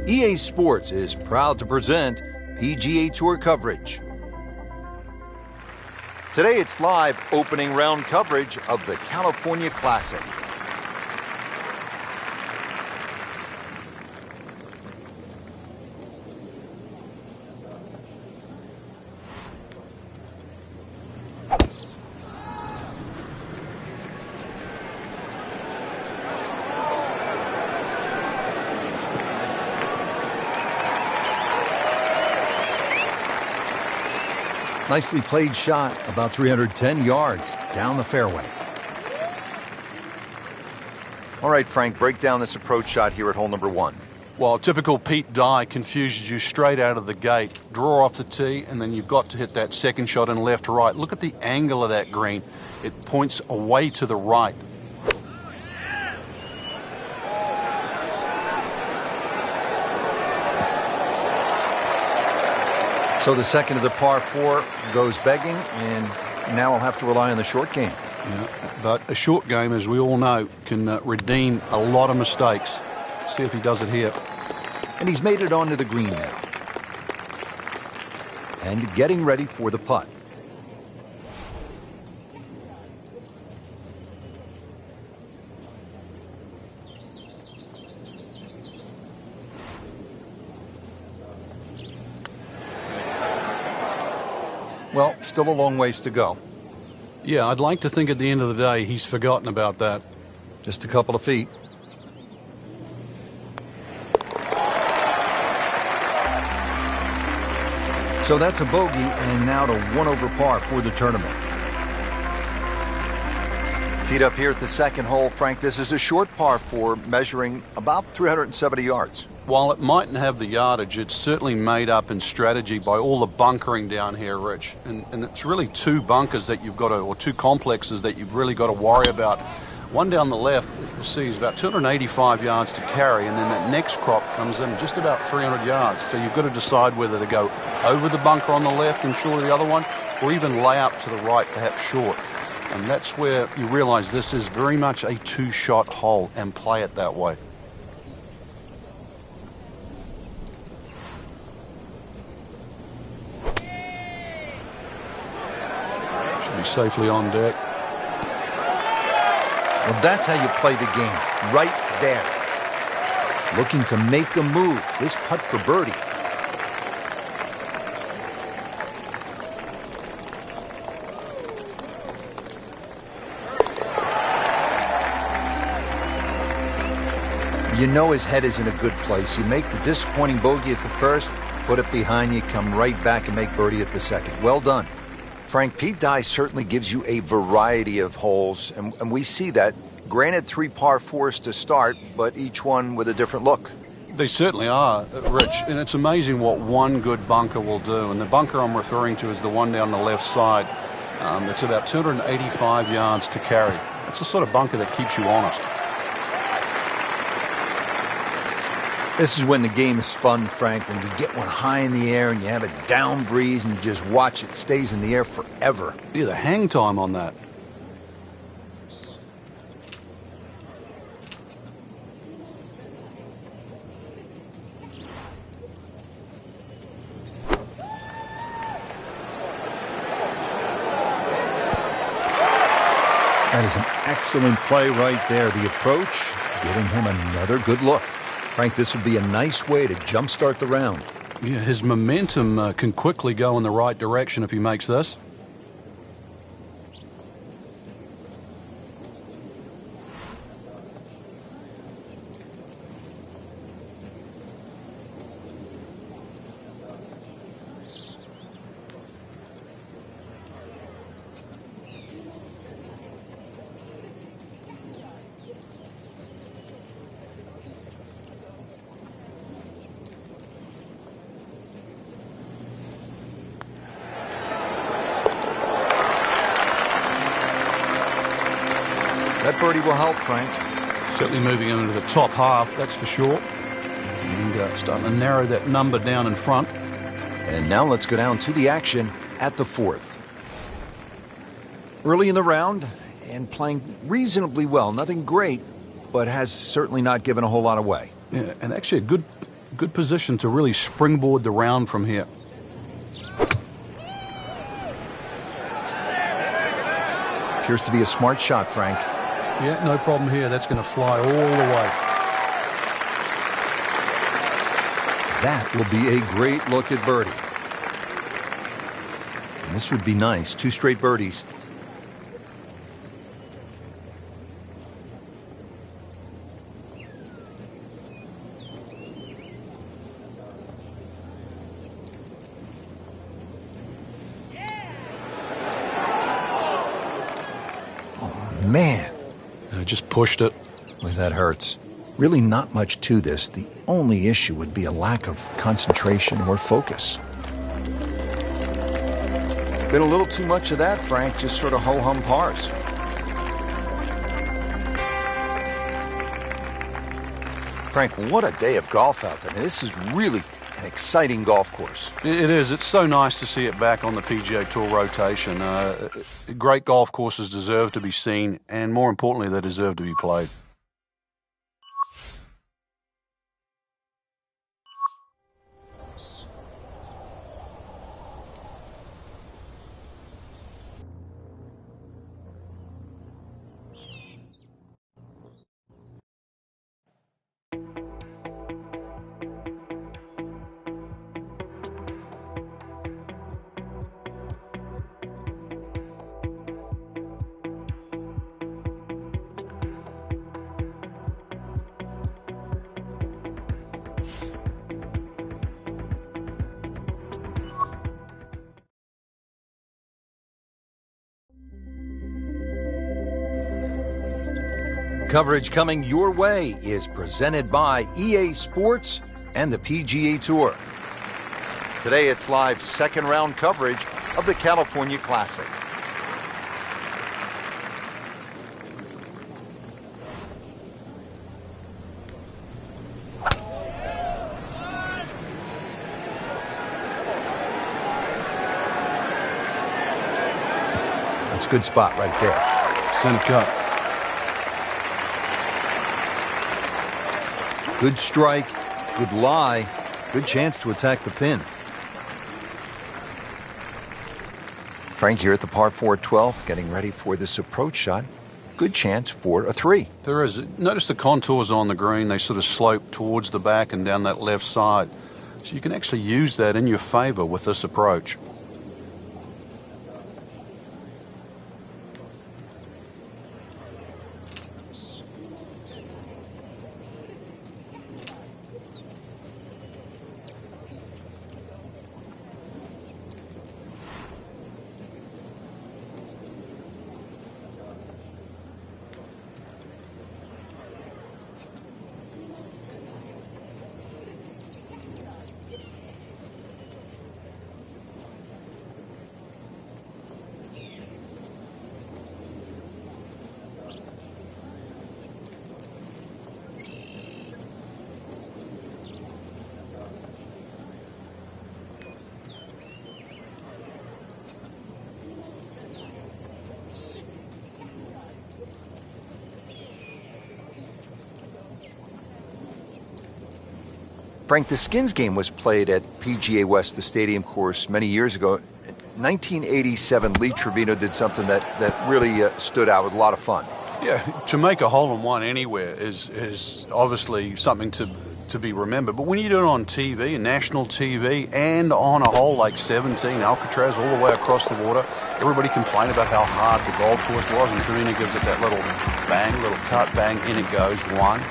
EA Sports is proud to present PGA Tour coverage. Today it's live opening round coverage of the California Classic. Nicely played shot, about 310 yards down the fairway. All right, Frank, break down this approach shot here at hole number 1. Well, typical Pete Dye confuses you straight out of the gate. Draw off the tee, and then you've got to hit that second shot in left to right. Look at the angle of that green. It points away to the right. So the second of the par 4 goes begging, and now I'll have to rely on the short game. Yeah, but a short game, as we all know, can redeem a lot of mistakes. See if he does it here. And he's made it onto the green now. And getting ready for the putt. Well, still a long ways to go. Yeah, I'd like to think at the end of the day he's forgotten about that. Just a couple of feet. So that's a bogey, and now to 1 over par for the tournament. Teed up here at the second hole, Frank, this is a short par 4 measuring about 370 yards. While it mightn't have the yardage, it's certainly made up in strategy by all the bunkering down here, Rich. And it's really 2 bunkers that you've got to, or 2 complexes that you've really got to worry about. One down the left, you'll see, is about 285 yards to carry, and then that next crop comes in just about 300 yards. So you've got to decide whether to go over the bunker on the left and short of the other one, or even lay up to the right, perhaps short. And that's where you realize this is very much a 2-shot hole, and play it that way. Should be safely on deck. Well, that's how you play the game, right there. Looking to make a move. This putt for birdie. You know his head is in a good place. You make the disappointing bogey at the first, put it behind you, come right back and make birdie at the second. Well done. Frank, Pete Dye certainly gives you a variety of holes, and we see that. Granted, 3 par 4s to start, but each one with a different look. They certainly are, Rich, and it's amazing what one good bunker will do. And the bunker I'm referring to is the one down the left side. It's about 285 yards to carry. It's the sort of bunker that keeps you honest. This is when the game is fun, Frank, when you get one high in the air and you have a down breeze and you just watch it stays in the air forever. Yeah, the hang time on that. That is an excellent play right there. The approach, giving him another good look. Frank, this would be a nice way to jumpstart the round. Yeah, his momentum can quickly go in the right direction if he makes this. That birdie will help, Frank. Certainly moving him into the top half, that's for sure. And starting to narrow that number down in front. And now let's go down to the action at the 4th. Early in the round and playing reasonably well. Nothing great, but has certainly not given a whole lot away. Yeah, and actually a good position to really springboard the round from here. Appears to be a smart shot, Frank. Yeah, no problem here. That's going to fly all the way. That will be a great look at birdie. And this would be nice. 2 straight birdies. Oh, man. I just pushed it. Boy, that hurts. Really not much to this. The only issue would be a lack of concentration or focus. Been a little too much of that, Frank. Just sort of ho-hum pars. Frank, what a day of golf out there. This is really an exciting golf course. It is. It's so nice to see it back on the PGA Tour rotation. Great golf courses deserve to be seen, and more importantly, they deserve to be played. Coverage coming your way is presented by EA Sports and the PGA Tour. Today it's live second round coverage of the California Classic. That's a good spot right there. Center cut. Good strike, good lie, good chance to attack the pin. Frank here at the par 4 12th, getting ready for this approach shot. Good chance for a 3. There is. Notice the contours on the green. They sort of slope towards the back and down that left side. So you can actually use that in your favor with this approach. Frank, the skins game was played at PGA West, the stadium course, many years ago. 1987, Lee Trevino did something that really stood out with a lot of fun. Yeah, to make a hole-in-one anywhere is obviously something to be remembered. But when you do it on TV, national TV, and on a hole like 17, Alcatraz, all the way across the water, everybody complained about how hard the golf course was, and Trevino gives it that little bang, little cut, bang, in it goes, one.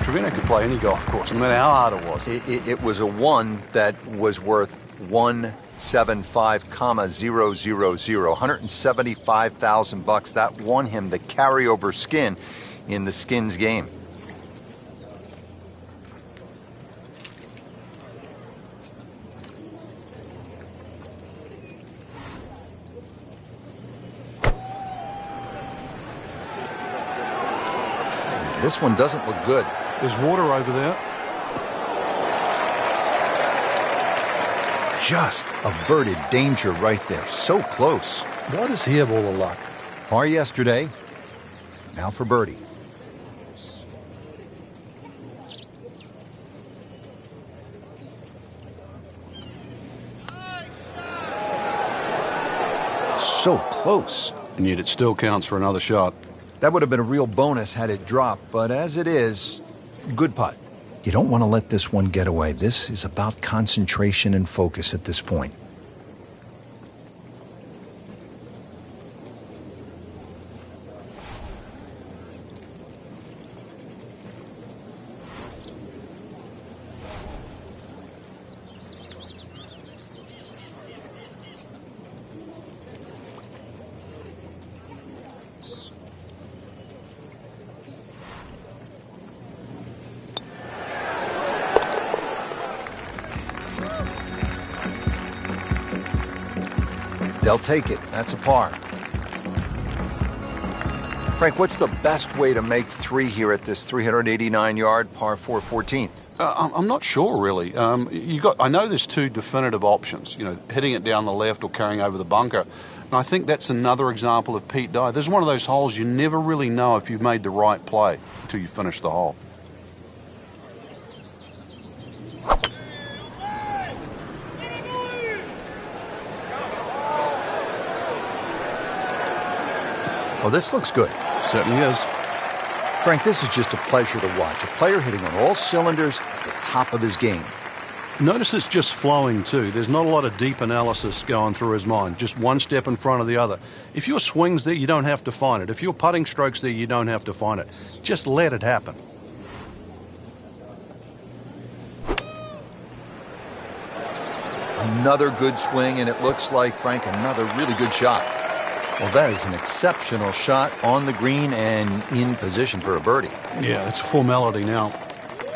Trevino could play any golf course, no matter how hard it was. It was a 1 that was worth 175,000, $175,000. That won him the carryover skin in the skins game. This one doesn't look good. There's water over there. Just averted danger right there. So close. Why does he have all the luck? Par yesterday. Now for birdie. so close. And yet it still counts for another shot. That would have been a real bonus had it dropped, but as it is, good putt. You don't want to let this one get away. This is about concentration and focus at this point. They'll take it. That's a par. Frank, what's the best way to make 3 here at this 389-yard par 4 14th? I'm not sure, really. I know there's 2 definitive options, hitting it down the left or carrying over the bunker. And I think that's another example of Pete Dye. There's one of those holes you never really know if you've made the right play until you finish the hole. Well, this looks good. Certainly is. Frank, this is just a pleasure to watch. A player hitting on all cylinders at the top of his game. Notice it's just flowing too. There's not a lot of deep analysis going through his mind. Just one step in front of the other. If your swing's there, you don't have to find it. If your putting stroke's there, you don't have to find it. Just let it happen. Another good swing, and it looks like, Frank, another really good shot. Well, that is an exceptional shot on the green and in position for a birdie. Yeah, it's a formality now.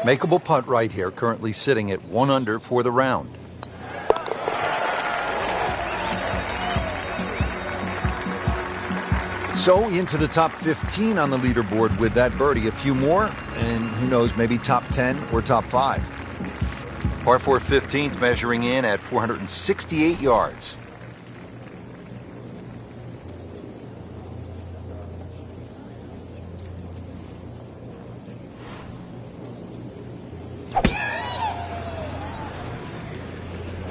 Makeable putt right here, currently sitting at 1 under for the round. So into the top 15 on the leaderboard with that birdie. A few more, and who knows, maybe top 10 or top 5. Par 4 15th measuring in at 468 yards.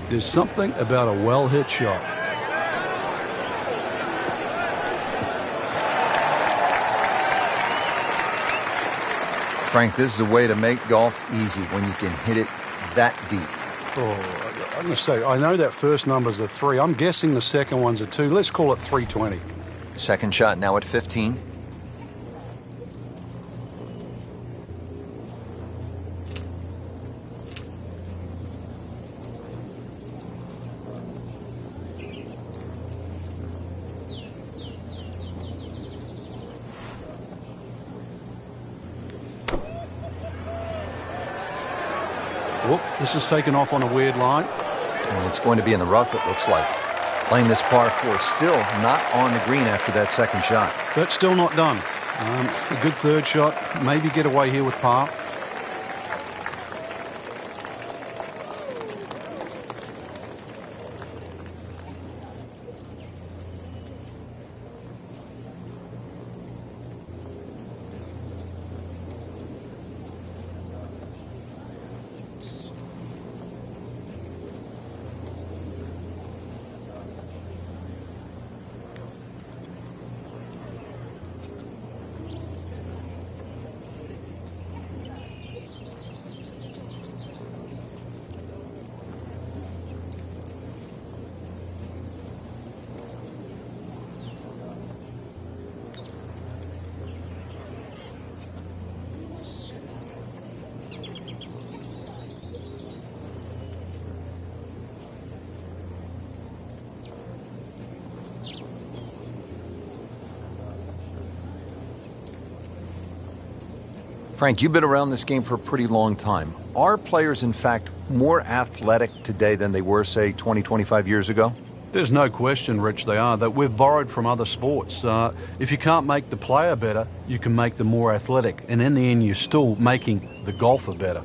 There's something about a well-hit shot. Frank, this is a way to make golf easy when you can hit it that deep. Oh, I'm going to say, I know that first number's a 3. I'm guessing the second one's a 2. Let's call it 320. Second shot now at 15. Whoop, this is taken off on a weird line. And it's going to be in the rough, it looks like. Playing this par 4, still not on the green after that second shot. But still not done. A good third shot. Maybe get away here with par. Frank, you've been around this game for a pretty long time. Are players, in fact, more athletic today than they were, say, 20, 25 years ago? There's no question, Rich, they are. That we've borrowed from other sports. If you can't make the player better, you can make them more athletic. And in the end, you're still making the golfer better.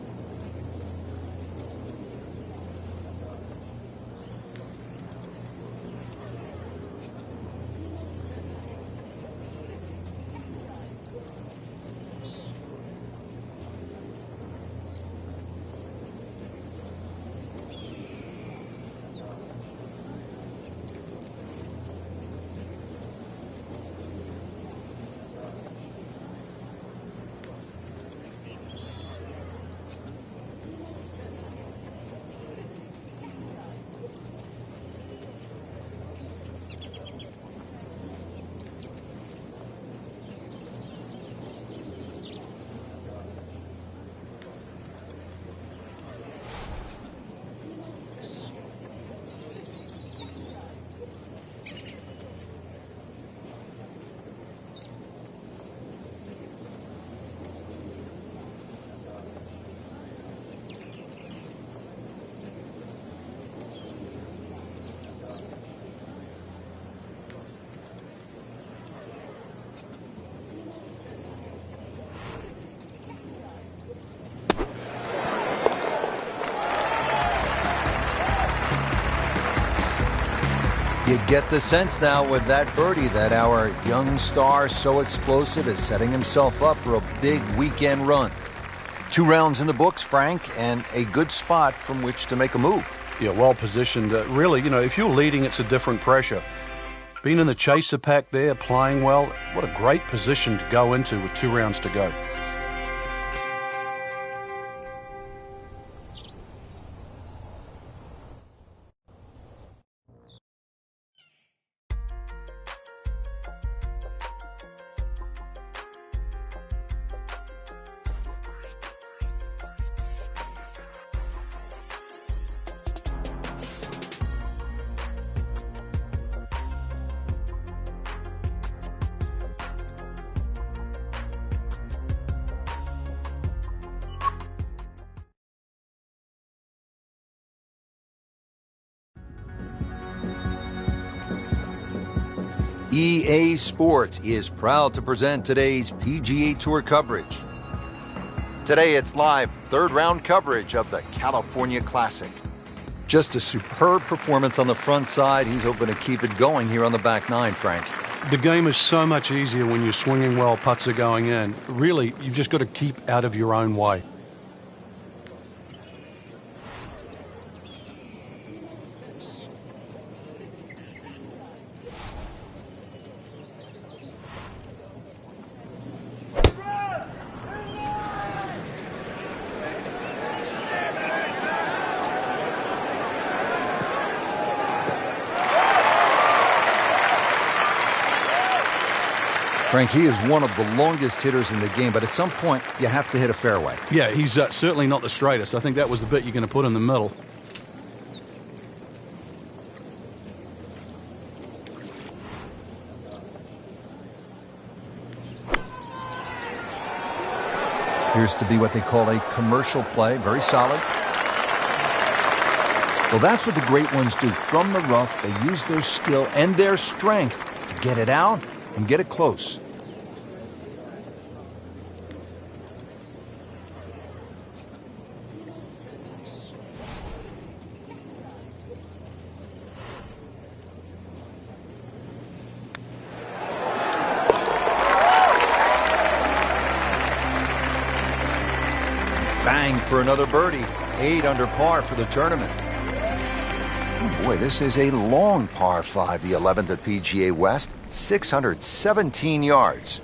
You get the sense now with that birdie that our young star, so explosive, is setting himself up for a big weekend run. 2 rounds in the books, Frank, and a good spot from which to make a move. Yeah, well positioned. Really, if you're leading, it's a different pressure. Being in the chaser pack there, playing well, what a great position to go into with 2 rounds to go. EA Sports is proud to present today's PGA Tour coverage. Today it's live 3rd round coverage of the California Classic. Just a superb performance on the front side. He's hoping to keep it going here on the back 9, Frank. The game is so much easier when you're swinging well, putts are going in. Really, you've just got to keep out of your own way. Frank, he is one of the longest hitters in the game, but at some point, you have to hit a fairway. Yeah, he's certainly not the straightest. I think that was the bit you're going to put in the middle. Appears to be what they call a commercial play. Very solid. Well, that's what the great ones do. From the rough, they use their skill and their strength to get it out and get it close. Bang for another birdie. 8 under par for the tournament. Oh boy, this is a long par 5, the 11th at PGA West, 617 yards.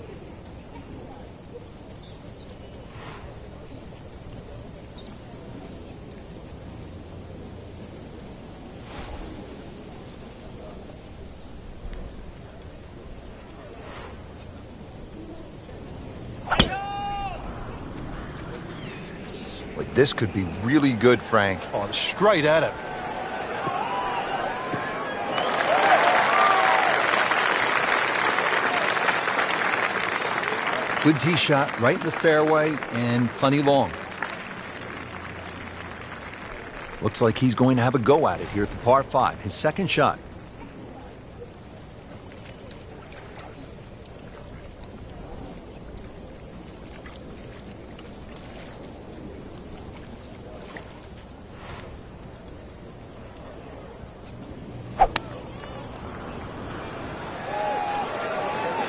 But this could be really good, Frank. Oh, straight at it. Good tee shot, right in the fairway, and plenty long. Looks like he's going to have a go at it here at the par 5, his second shot.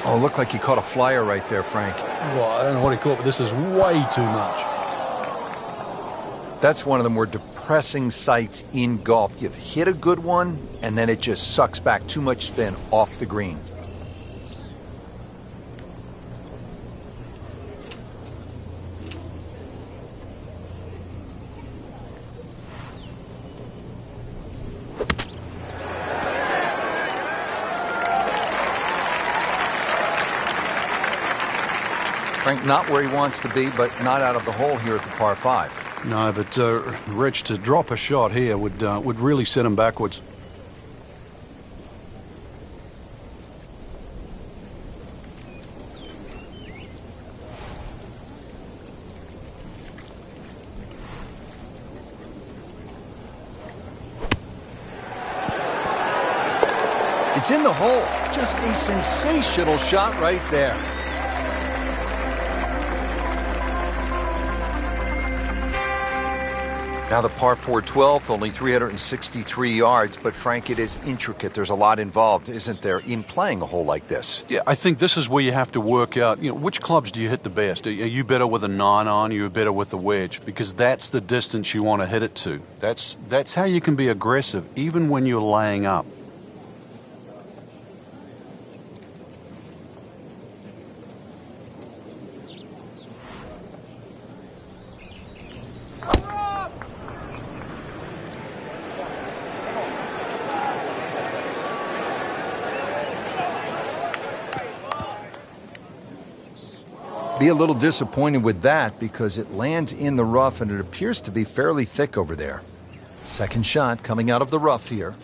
Oh, looked like he caught a flyer right there, Frank. Well, I don't know what he caught, but this is way too much. That's one of the more depressing sights in golf. You've hit a good one, and then it just sucks back too much spin off the green. Frank, not where he wants to be, but not out of the hole here at the par 5. No, but Rich, to drop a shot here would really set him backwards. It's in the hole. Just a sensational shot right there. Now the par 4 12th, only 363 yards, but Frank, it is intricate. There's a lot involved, isn't there, in playing a hole like this? Yeah, I think this is where you have to work out, which clubs do you hit the best? Are you better with a 9-iron? Are you better with the wedge? Because that's the distance you want to hit it to. That's how you can be aggressive, even when you're laying up. Be a little disappointed with that because it lands in the rough and it appears to be fairly thick over there. Second shot coming out of the rough here.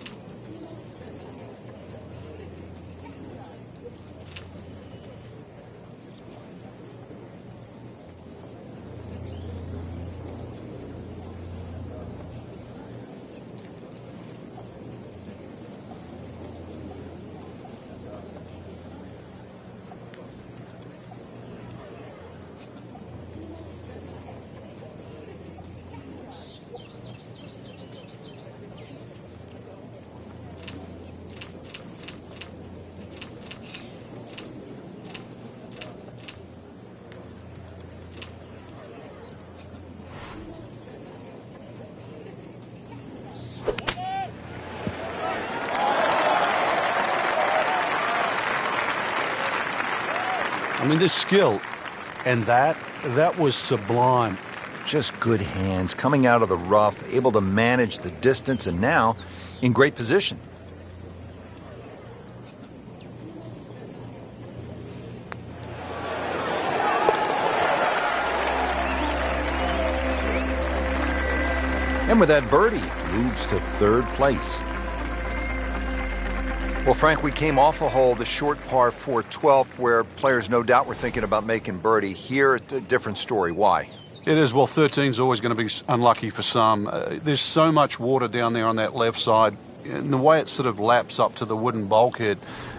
I mean, this skill, and that was sublime. Just good hands, coming out of the rough, able to manage the distance, and now in great position. And with that birdie, moves to third place. Well, Frank, we came off a hole, the short par 4 12th, where players no doubt were thinking about making birdie. Here, it's a different story. Why? It is. Well, 13 is always going to be unlucky for some. There's so much water down there on that left side. And the way it sort of laps up to the wooden bulkhead,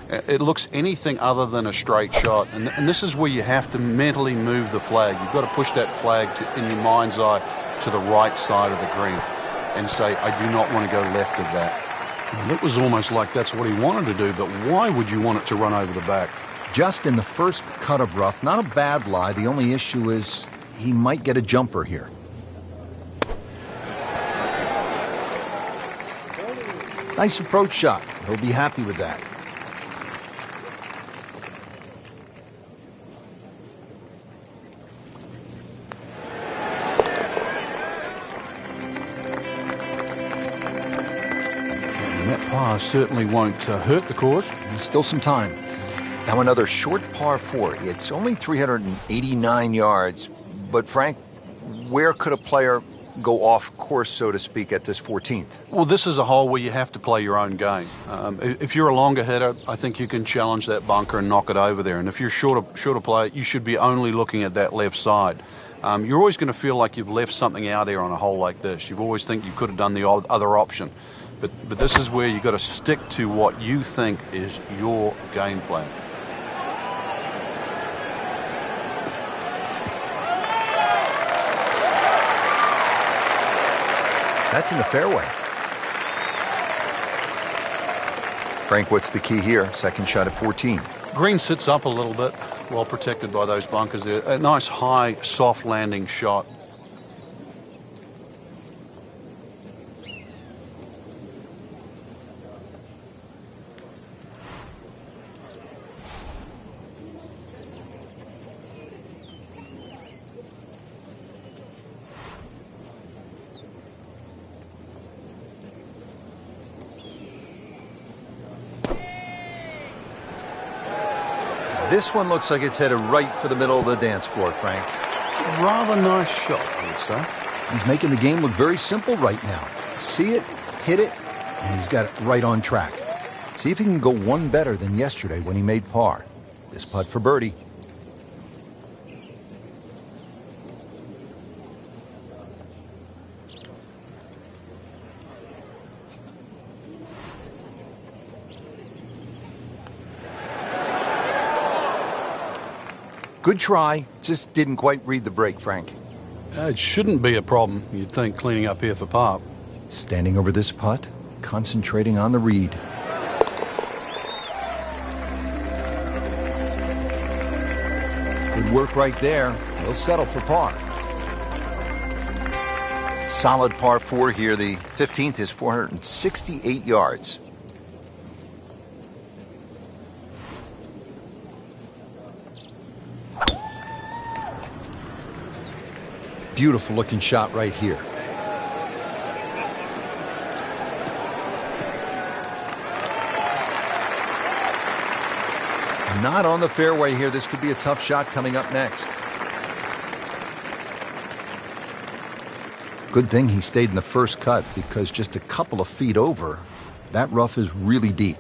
it looks anything other than a straight shot. And this is where you have to mentally move the flag. You've got to push that flag in your mind's eye to the right side of the green and say, I do not want to go left of that. And it was almost like that's what he wanted to do, but why would you want it to run over the back? Just in the first cut of rough, not a bad lie. The only issue is he might get a jumper here. Nice approach shot. He'll be happy with that. Par certainly won't hurt the cause. There's still some time. Now another short par 4. It's only 389 yards. But Frank, where could a player go off course, so to speak, at this 14th? Well, this is a hole where you have to play your own game. If you're a longer hitter, I think you can challenge that bunker and knock it over there. And if you're shorter player, you should be only looking at that left side. You're always going to feel like you've left something out there on a hole like this. You always think you could have done the other option. But this is where you've got to stick to what you think is your game plan. That's in the fairway. Frank, what's the key here? Second shot at 14. Green sits up a little bit, well protected by those bunkers there. A nice high, soft landing shot. This one looks like it's headed right for the middle of the dance floor, Frank. Rather nice shot, I would say. He's making the game look very simple right now. See it, hit it, and he's got it right on track. See if he can go one better than yesterday when he made par. This putt for birdie. Good try, just didn't quite read the break, Frank. It shouldn't be a problem, you'd think, cleaning up here for par. Standing over this putt, concentrating on the read. Good work right there. He'll settle for par. Solid par 4 here. The 15th is 468 yards. Beautiful looking shot right here. Not on the fairway here. This could be a tough shot coming up next. Good thing he stayed in the first cut, because just a couple of feet over, that rough is really deep.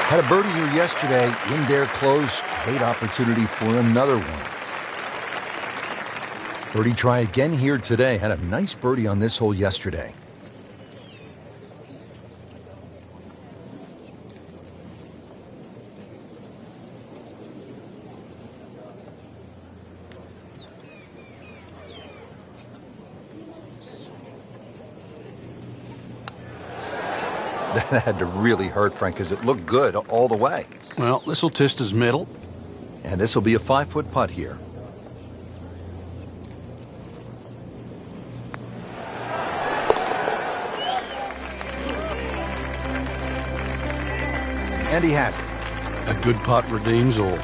Had a birdie here yesterday, in there close. Great opportunity for another one. Birdie try again here today. Had a nice birdie on this hole yesterday. That had to really hurt, Frank, because it looked good all the way. Well, this will test his mettle. And this will be a 5-foot putt here. And he has it. A good putt redeems all.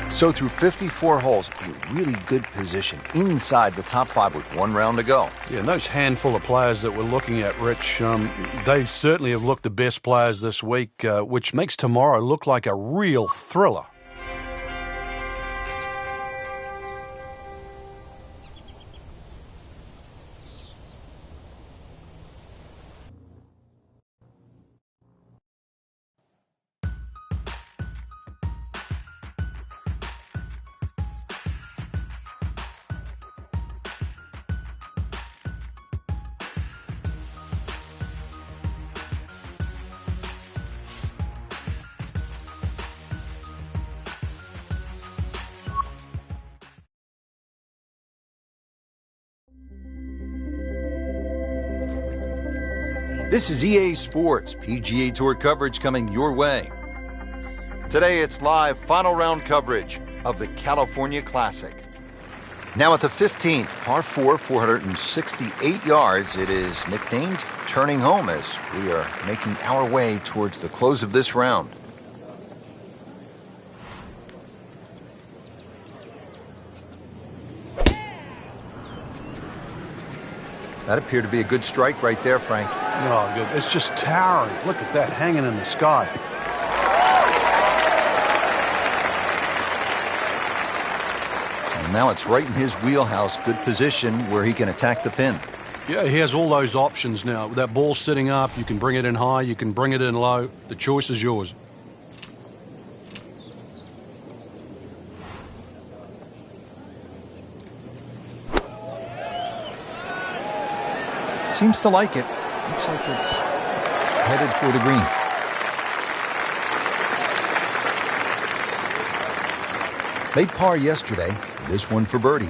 So through 54 holes, a really good position inside the top 5 with 1 round to go. Yeah, and those handful of players that we're looking at, Rich, they certainly have looked the best players this week, which makes tomorrow look like a real thriller. This is EA Sports PGA Tour coverage coming your way. Today it's live final round coverage of the California Classic. Now at the 15th, par 4, 468 yards. It is nicknamed Turning Home as we are making our way towards the close of this round. That appeared to be a good strike right there, Frank. Oh, good. It's just towering. Look at that, hanging in the sky. And now it's right in his wheelhouse. Good position where he can attack the pin. Yeah, he has all those options now. With that ball sitting up, you can bring it in high, you can bring it in low. The choice is yours. Seems to like it. Looks like it's headed for the green. Made par yesterday. This one for birdie.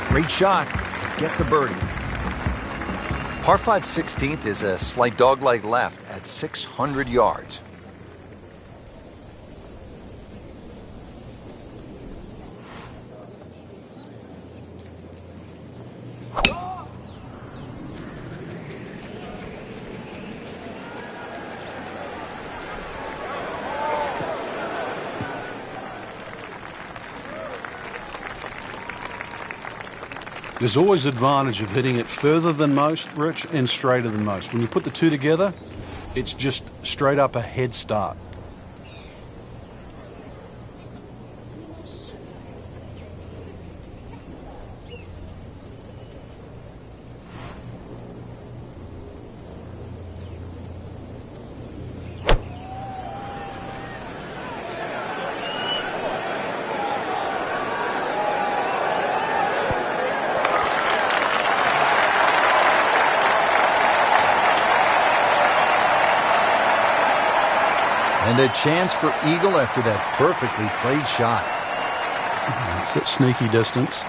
Great shot. Get the birdie. Par 5 16th is a slight dogleg left at 600 yards. There's always advantage of hitting it further than most, Rich, and straighter than most. When you put the two together, it's just straight up a head start. And a chance for eagle after that perfectly played shot. It's that sneaky distance.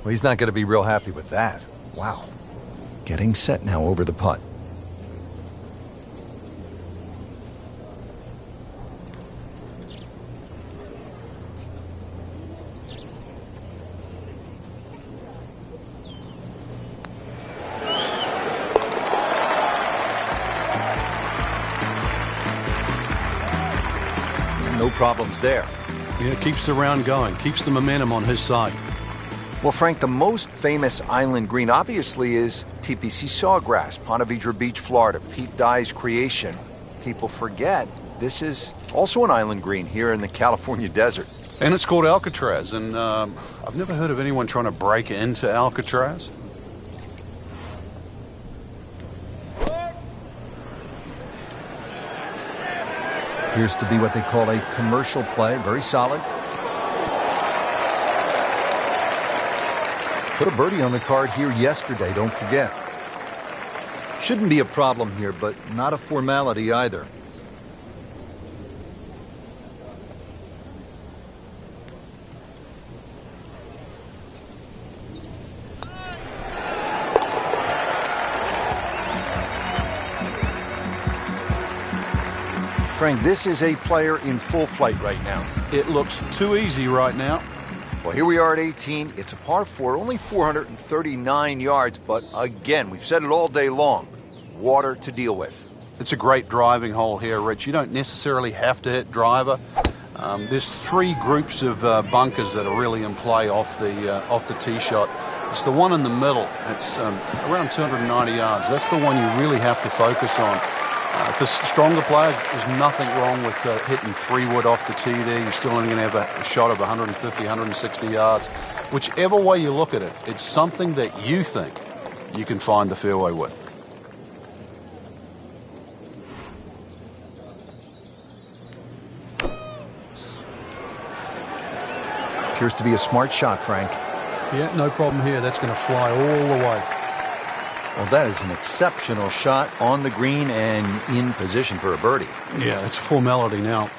Well, he's not going to be real happy with that. Wow. Getting set now over the putt. No problems there. Yeah, keeps the round going, keeps the momentum on his side. Well, Frank, the most famous island green obviously is TPC Sawgrass, Ponte Vedra Beach, Florida, Pete Dye's creation. People forget this is also an island green here in the California desert. And it's called Alcatraz, and I've never heard of anyone trying to break into Alcatraz. Appears to be what they call a commercial play, very solid. Put a birdie on the card here yesterday, don't forget. Shouldn't be a problem here, but not a formality either. Frank, this is a player in full flight right now. It looks too easy right now. Well, here we are at 18. It's a par 4, only 439 yards, but again, we've said it all day long, water to deal with. It's a great driving hole here, Rich. You don't necessarily have to hit driver. There's three groups of bunkers that are really in play off the tee shot. It's the one in the middle. It's around 290 yards. That's the one you really have to focus on. For stronger players, there's nothing wrong with hitting 3 wood off the tee there. You're still only going to have a shot of 150, 160 yards. Whichever way you look at it, it's something that you think you can find the fairway with. Appears to be a smart shot, Frank. Yeah, no problem here. That's going to fly all the way. Well, that is an exceptional shot on the green and in position for a birdie. Yeah, it's a formality now.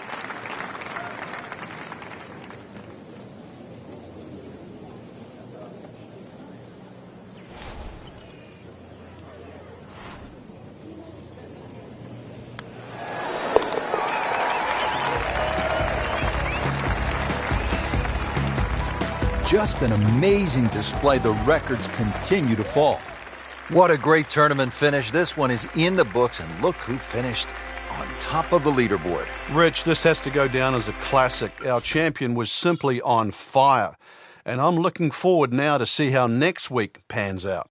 Just an amazing display. The records continue to fall. What a great tournament finish. This one is in the books, and look who finished on top of the leaderboard. Rich, this has to go down as a classic. Our champion was simply on fire, and I'm looking forward now to see how next week pans out.